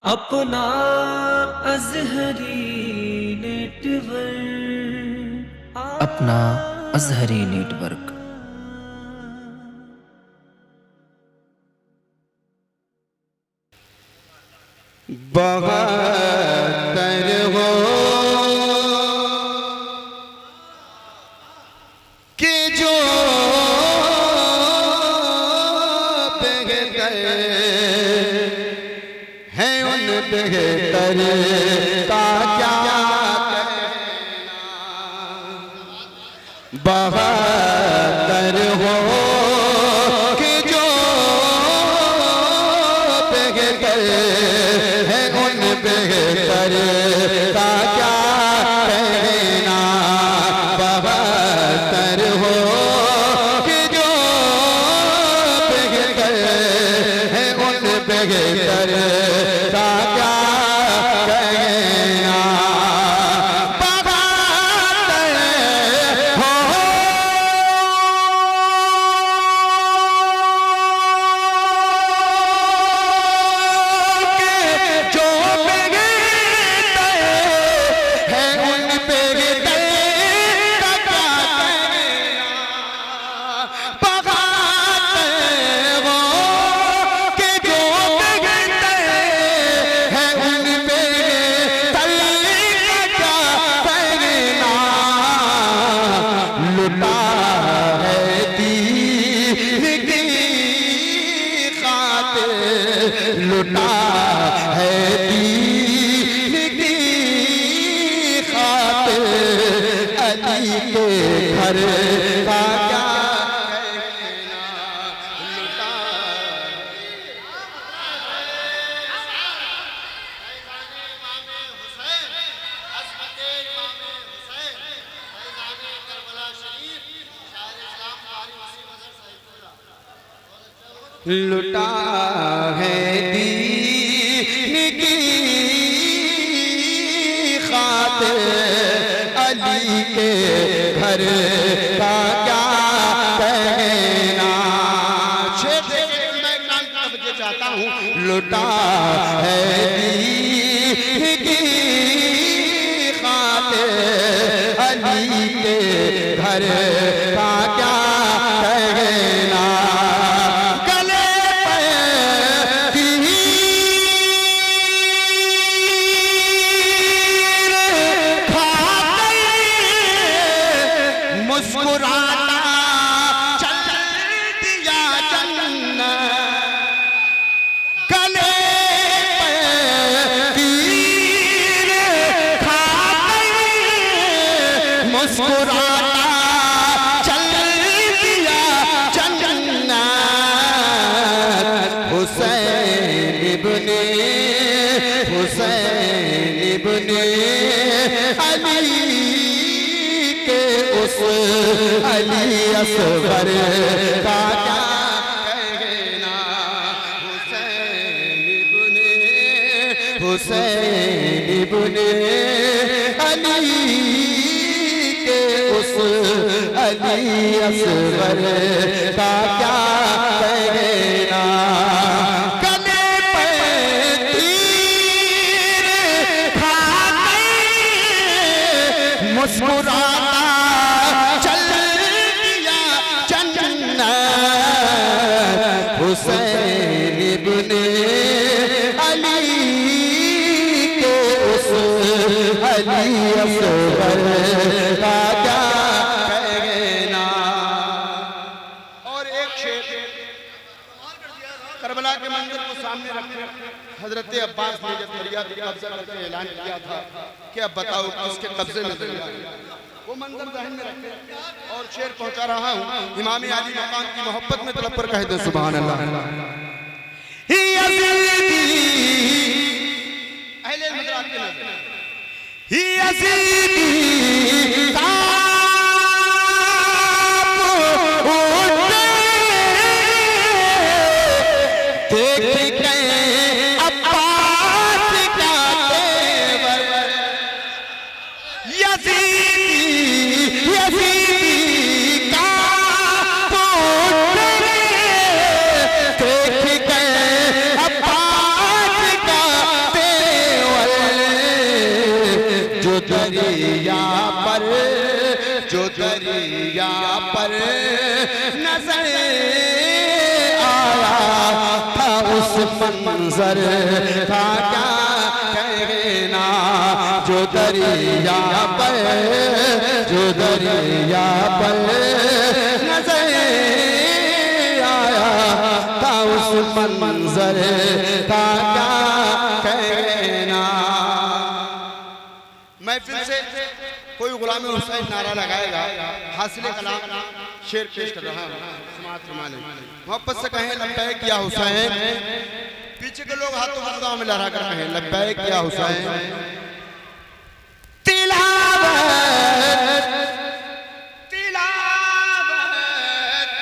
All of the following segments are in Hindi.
अपना अज़हरी नेटवर्क अपना अज़हरी नेटवर्क। बहत्तर हो कि जो बेहतर है उन बेहतर का क्या कहना। बहत्तर हो कि जो बेहतर है उन बेहतर का क्या कहना। बहत्तर हो कि जो बेहतर है उन बेहतर का क्या कहना। बहत्तर हो जो बेहतर है उन बेहतर का क्या कहना। बहत्तर हो कि जो बेहतर है उन बेहतर का क्या कहना। लुटा है दीन की खातिर, लुटा है दीन की खातिर अली के घर का क्या कहना। लुटा लुटा है दीन की खातिर अली के घर का क्या कहना। शेर से मैं काम करना चाहता हूँ। लुटा है दीन की खातिर अली के घर का क्या कहना। गले पे तीर खाकर मुस्कुराता चल दिया जन्नत। गले पे तीर खाकर मुस्कुराता चल दिया जन्नत। हुसैन इब्ने अली के उस अली असगर का क्या कहना। हुसैन इब्ने अली के उस अली असगर का क्या कहना। गले पे तीर खाकर मुस्कुराता चल दिया जन्नत। हुसैन इब्ने अली के उस अली असगर का क्या कहना। और एक शेर करबला के मंदिर को सामने रखे हजरत अब्बास ने जब दरिया पे कब्जा करके ऐलान किया था कि अब बताओ किसके कब्जे में दरिया है, वो मंजर ज़हन में रखे और शेर पहुंचा रहा हूं। इमाम आली मकाम की मोहब्बत में तलब पर कह दे सुभान अल्लाह। ही यज़ीदी अहले हजरात के नज़र ही यज़ीदी देख गए अब्बास का तेवर। यज़ीदी का पुत्र देख गए अब्बास का दरिया पर नजर आया था उस मंजर था क्या कहना, जो दरिया पर नजर आया था उस मंजर था क्या कहना। महफिल से कोई गुलाम हुसैन नारा लगाएगा, हासिल कलाम शेर पेश कर रहा हूं, समाअत फरमाने। मोहब्बत से कहें लब्बैक या हुसैन, पीछे के लोग हाथों को दुआ में लहरा कर कहें लब्बैक या हुसैन। तिलावत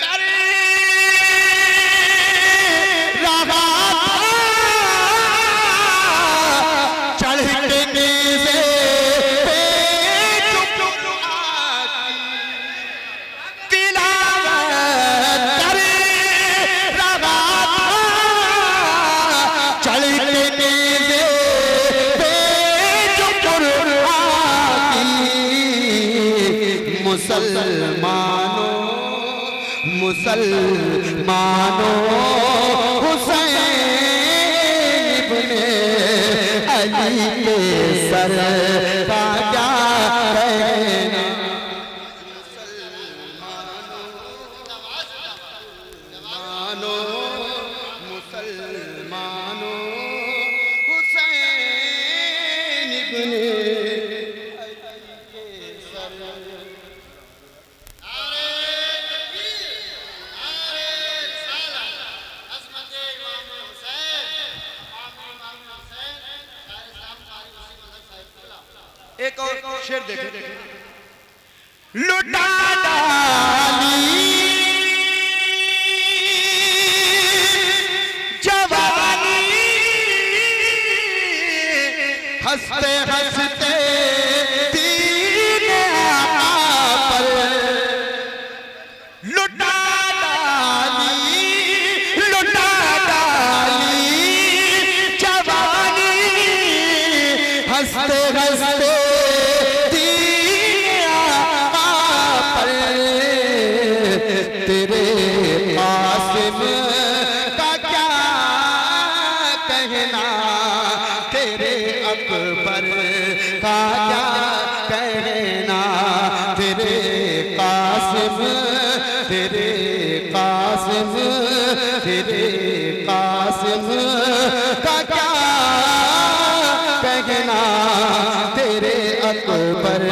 कर रहा चढ़ते से मुसलमानों हुसैन इब्ने अली के सर का क्या कहना। मुसलमानों हुसैन इब्ने एक और शेर देखें। लुटा डाली जवानी हंसते हंसते दीन आका पर, लुटा डाली जवानी हंसते हंसते अकबर का क्या कहना, तेरे कासिम का क्या कहना, तेरे अकबर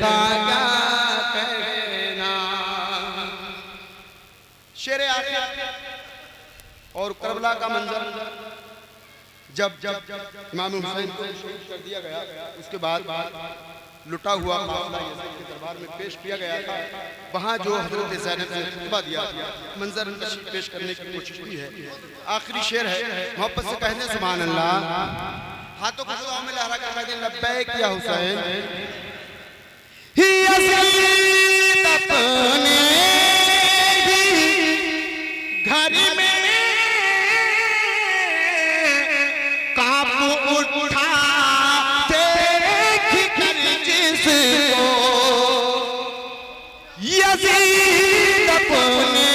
का क्या कहना। शेर आखिर और करबला का मंजर जब इमाम हुसैन को शहीद कर दिया गया, उसके बाद लुटा हुआ काफिला यज़ीद के दरबार में पेश किया गया था। वहाँ जो हज़रत ज़ैनब ने खुतबा दिया, मंजर पेश करने की कोशिश की है। आखिरी शेर है, मोहब्बत से कहने सुभान अल्लाह, हाथों को दुआ में लहरा कर कहते लब्बैक या हुसैन। यज़ीद अपने घर में उठा देख कर जिसको, यज़ीद अपने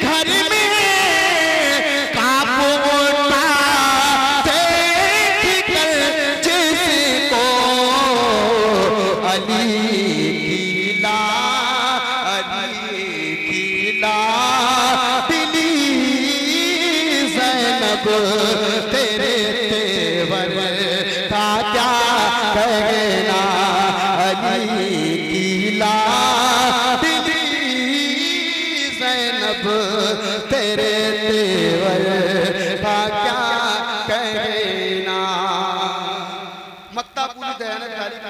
घर में कांप उठा देख कर जिसको, अली की लाडली ज़ैनब तेरे तेवर का क्या कहना, अली की लाडली ज़ैनब तेरे तेवर का क्या कहना। मक्ता पूरी दयानत तारीख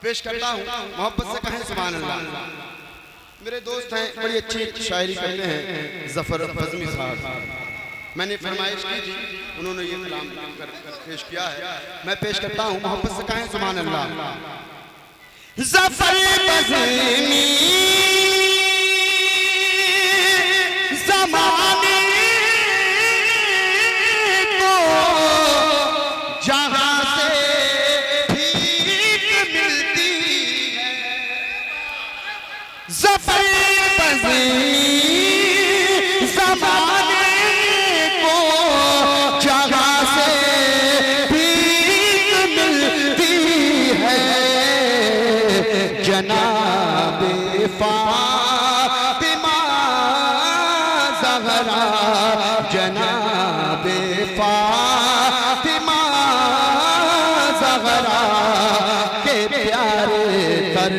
पेश करता हूँ, मोहब्बत से कहें सुभान अल्लाह। मेरे दोस्त हैं, बड़ी अच्छी शायरी करते हैं ज़फ़र फ़ज़मी साहब, मैंने फरमाइश की थी, उन्होंने ये कलाम पेश किया है, मैं पेश करता हूँ। मोहब्बत से कहें सुभान अल्लाह। ज़फ़र फ़ज़मी ज़माने को जहाँ से भीख मिलती ज़हरा जनाबे फातिमा ज़हरा के प्यारे तर